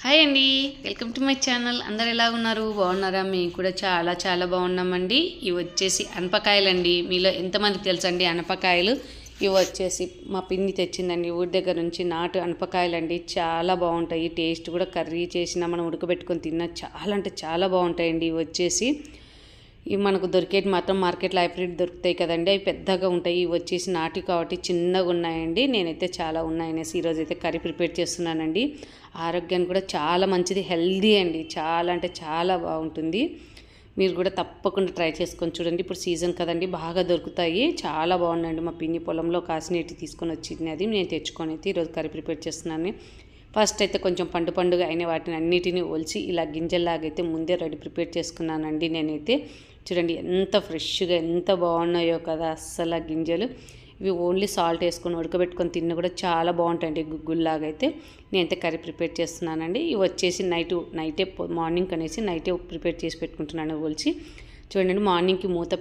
Hi అండి, welcome to my channel. అందరు ఎలా ఉన్నారు? బాగున్నారా? మేము కూడా చాలా చాలా బాగున్నామండి. ఇవి వచ్చేసి అనపకాయలండి. మీలో ఎంతమందికి తెలుసండి అనపకాయలు? ఇవి వచ్చేసి మా పిన్ని తెచ్చిందండి ఊరి దగ్గర నుంచి. నాటు అనపకాయలండి, చాలా బాగుంటాయి. టేస్ట్ కూడా కర్రీ చేసినా మనం ఉడకబెట్టుకొని తిన్నా చాలా అంటే చాలా బాగుంటాయండి. ఇవి వచ్చేసి ఇవి మనకు దొరికేటి మాత్రం మార్కెట్లో హైబ్రిడ్ దొరుకుతాయి కదండి, అవి పెద్దగా ఉంటాయి. ఇవి వచ్చేసి నాటి కాబట్టి చిన్నగా ఉన్నాయండి. నేనైతే చాలా ఉన్నాయనేసి ఈరోజు అయితే కర్రీ ప్రిపేర్ చేస్తున్నానండి. ఆరోగ్యానికి కూడా చాలా మంచిది, హెల్దీ అండి. చాలా అంటే చాలా బాగుంటుంది. మీరు కూడా తప్పకుండా ట్రై చేసుకొని చూడండి. ఇప్పుడు సీజన్ కదండి, బాగా దొరుకుతాయి. చాలా బాగున్నాయండి. మా పిన్ని పొలంలో కాసినీటి తీసుకొని వచ్చింది, అది నేను తెచ్చుకొని అయితే ఈరోజు కర్రీ ప్రిపేర్ చేస్తున్నాను. ఫస్ట్ అయితే కొంచెం పండుగ అయిన వాటిని అన్నిటినీ ఒలిచి ఇలా గింజల్లాగైతే ముందే రెడీ ప్రిపేర్ చేసుకున్నానండి. నేనైతే చూడండి ఎంత ఫ్రెష్గా ఎంత బాగున్నాయో కదా అస్సలు గింజలు. ఇవి ఓన్లీ సాల్ట్ వేసుకొని ఉడకబెట్టుకొని తిన్న కూడా చాలా బాగుంటాయండి గుగ్గుల్లాగైతే. నేనైతే కర్రీ ప్రిపేర్ చేస్తున్నానండి. ఇవి వచ్చేసి నైటే మార్నింగ్ అనేసి నైటే ప్రిపేర్ చేసి పెట్టుకుంటున్నాను ఒలిచి. చూడండి, మార్నింగ్కి మూత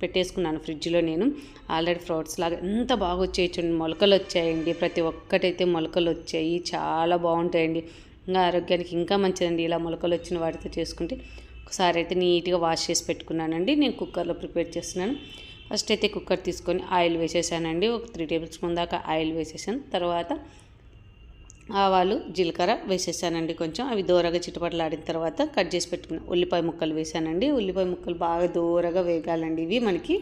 పెట్టేసుకున్నాను ఫ్రిడ్జ్లో. నేను ఆల్రెడీ ఫ్రూట్స్ లాగా ఎంత బాగా వచ్చాయి చూడండి. మొలకలు వచ్చాయండి, ప్రతి ఒక్కటైతే మొలకలు వచ్చాయి. చాలా బాగుంటాయండి, ఇంకా ఆరోగ్యానికి ఇంకా మంచిదండి ఇలా మొలకలు వచ్చిన వాటితో చేసుకుంటే. ఒకసారి అయితే నీట్గా వాష్ చేసి పెట్టుకున్నానండి. నేను కుక్కర్లో ప్రిపేర్ చేస్తున్నాను. ఫస్ట్ అయితే కుక్కర్ తీసుకొని ఆయిల్ వేసేసానండి. ఒక 3 టేబుల్ స్పూన్ దాకా ఆయిల్ వేసేసాను. తర్వాత ఆవాలు జీలకర్ర వేసేసానండి. కొంచెం అవి దూరగా చిటపటలాడిన తర్వాత కట్ చేసి పెట్టుకున్న ఉల్లిపాయ ముక్కలు వేసానండి. ఉల్లిపాయ ముక్కలు బాగా దూరగా వేగాలండి. ఇవి మనకి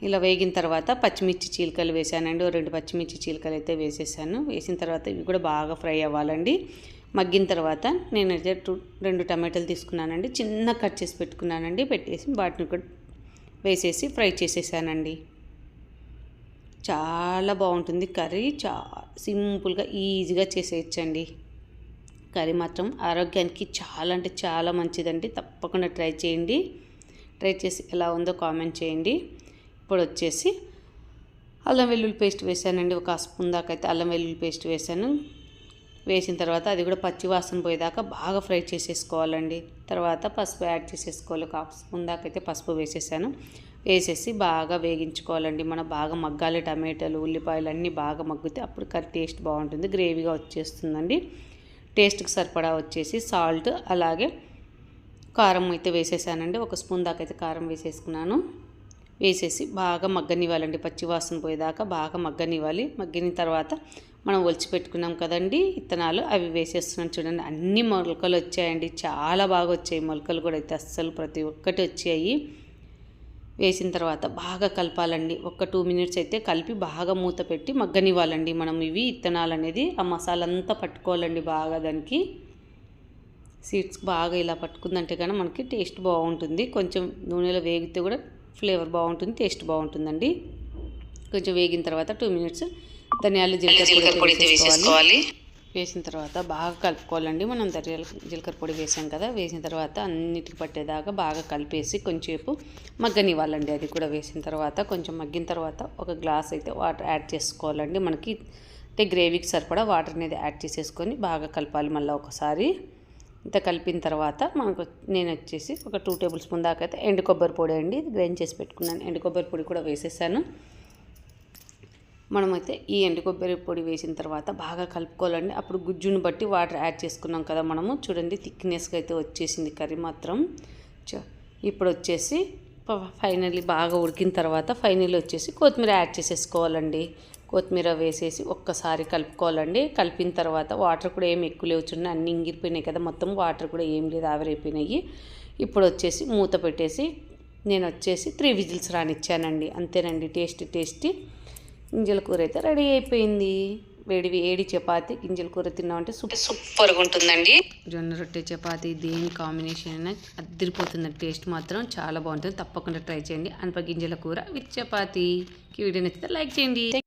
ఇలా వేగిన తర్వాత పచ్చిమిర్చి చీలికలు వేసానండి. 2 పచ్చిమిర్చి చీలికలు అయితే వేసేసాను. వేసిన తర్వాత ఇవి కూడా బాగా ఫ్రై అవ్వాలండి. మగ్గిన తర్వాత నేనైతే 2 టమాటాలు తీసుకున్నానండి, చిన్న కట్ చేసి పెట్టుకున్నానండి. పెట్టేసి వాటిని కూడా వేసేసి ఫ్రై చేసేసానండి. చాలా బాగుంటుంది కర్రీ, సింపుల్గా ఈజీగా చేసేయచ్చండి. కర్రీ మాత్రం ఆరోగ్యానికి చాలా అంటే చాలా మంచిదండి. తప్పకుండా ట్రై చేయండి. ట్రై చేసి ఎలా ఉందో కామెంట్ చేయండి. ఇప్పుడు వచ్చేసి అల్లం వెల్లుల్లి పేస్ట్ వేసానండి. ఒక స్పూన్ దాకా అయితే అల్లం వెల్లుల్లి పేస్ట్ వేసాను. వేసిన తర్వాత అది కూడా పచ్చి వాసన పోయేదాకా బాగా ఫ్రై చేసేసుకోవాలండి. తర్వాత పసుపు యాడ్ చేసేసుకోవాలి. ఒక స్పూన్ దాకా అయితే పసుపు వేసేసాను. వేసేసి బాగా వేగించుకోవాలండి. మనం బాగా మగ్గాలి. టమాటాలు ఉల్లిపాయలు అన్నీ బాగా మగ్గితే అప్పుడు కర్రీ టేస్ట్ బాగుంటుంది, గ్రేవీగా వచ్చేస్తుందండి. టేస్ట్కి సరిపడా వచ్చేసి సాల్ట్ అలాగే కారం అయితే వేసేసానండి. ఒక స్పూన్ దాకా అయితే కారం వేసేసుకున్నాను. వేసేసి బాగా మగ్గనివ్వాలండి. పచ్చి వాసన పోయేదాకా బాగా మగ్గనివ్వాలి. మగ్గిన తర్వాత మనం ఒలిచిపెట్టుకున్నాం కదండి విత్తనాలు, అవి వేసేస్తున్నాను. చూడండి, అన్ని మొలకలు వచ్చాయండి. చాలా బాగా వచ్చాయి మొలకలు కూడా అయితే అస్సలు ప్రతి ఒక్కటి వచ్చాయి. వేసిన తర్వాత బాగా కలపాలండి. ఒక 2 మినిట్స్ అయితే కలిపి బాగా మూత పెట్టి మగ్గనివ్వాలండి. మనం ఇవి విత్తనాలు అనేది ఆ మసాలా అంతా పట్టుకోవాలండి బాగా. దానికి సీడ్స్ బాగా ఇలా పట్టుకుందంటే కానీ మనకి టేస్ట్ బాగుంటుంది. కొంచెం నూనెలో వేగితే కూడా ఫ్లేవర్ బాగుంటుంది, టేస్ట్ బాగుంటుందండి. కొంచెం వేగిన తర్వాత 2 మినిట్స్ ధనియాలు జీలకర్ర పొడి వేసుకోవాలి. వేసిన తర్వాత బాగా కలుపుకోవాలండి. మనం జీలకర్ర పొడి వేసాం కదా, వేసిన తర్వాత అన్నిటికి పట్టేదాకా బాగా కలిపేసి కొంచెంసేపు మగ్గనివ్వాలండి. అది కూడా వేసిన తర్వాత కొంచెం మగ్గిన తర్వాత ఒక గ్లాస్ అయితే వాటర్ యాడ్ చేసుకోవాలండి. మనకి అంటే గ్రేవీకి సరిపడా వాటర్ అనేది యాడ్ చేసేసుకొని బాగా కలపాలి. మళ్ళీ ఒకసారి ఇంత కలిపిన తర్వాత నేను వచ్చేసి ఒక 2 టేబుల్ స్పూన్ దాకా అయితే ఎండు కొబ్బరి పొడి అండి, ఇది గ్రైండ్ చేసి పెట్టుకున్నాను. ఎండు కొబ్బరి పొడి కూడా వేసేసాను. మనమైతే ఈ ఎండు కొబ్బరి పొడి వేసిన తర్వాత బాగా కలుపుకోవాలండి. అప్పుడు గుజ్జును బట్టి వాటర్ యాడ్ చేసుకున్నాం కదా మనము. చూడండి, థిక్నెస్గా అయితే వచ్చేసింది కర్రీ మాత్రం. ఇప్పుడు వచ్చేసి ఫైనల్లీ బాగా ఉడికిన తర్వాత ఫైనల్లీ వచ్చేసి కొత్తిమీర యాడ్ చేసేసుకోవాలండి. కొత్తిమీర వేసేసి ఒక్కసారి కలుపుకోవాలండి. కలిపిన తర్వాత వాటర్ కూడా ఏమి ఎక్కువ లేవు, చూడండి అన్నీ ఇంగిరిపోయినాయి కదా, మొత్తం వాటర్ కూడా ఏం లేదు, ఆవిరైపోయినాయి. ఇప్పుడు వచ్చేసి మూత పెట్టేసి నేను వచ్చేసి 3 విజిల్స్ రానిచ్చానండి. అంతేనండి, టేస్టీ గింజల కూర అయితే రెడీ అయిపోయింది. వేడి చపాతి గింజల కూర తిన్నామంటే సూపర్గా ఉంటుందండి. జొన్న రొట్టె చపాతి దేని కాంబినేషన్ అయినా అదిరిపోతుంది. టేస్ట్ మాత్రం చాలా బాగుంటుంది. తప్పకుండా ట్రై చేయండి. అనప గింజల కూర విత్ చపాతి. వీడియో నచ్చితే లైక్ చేయండి.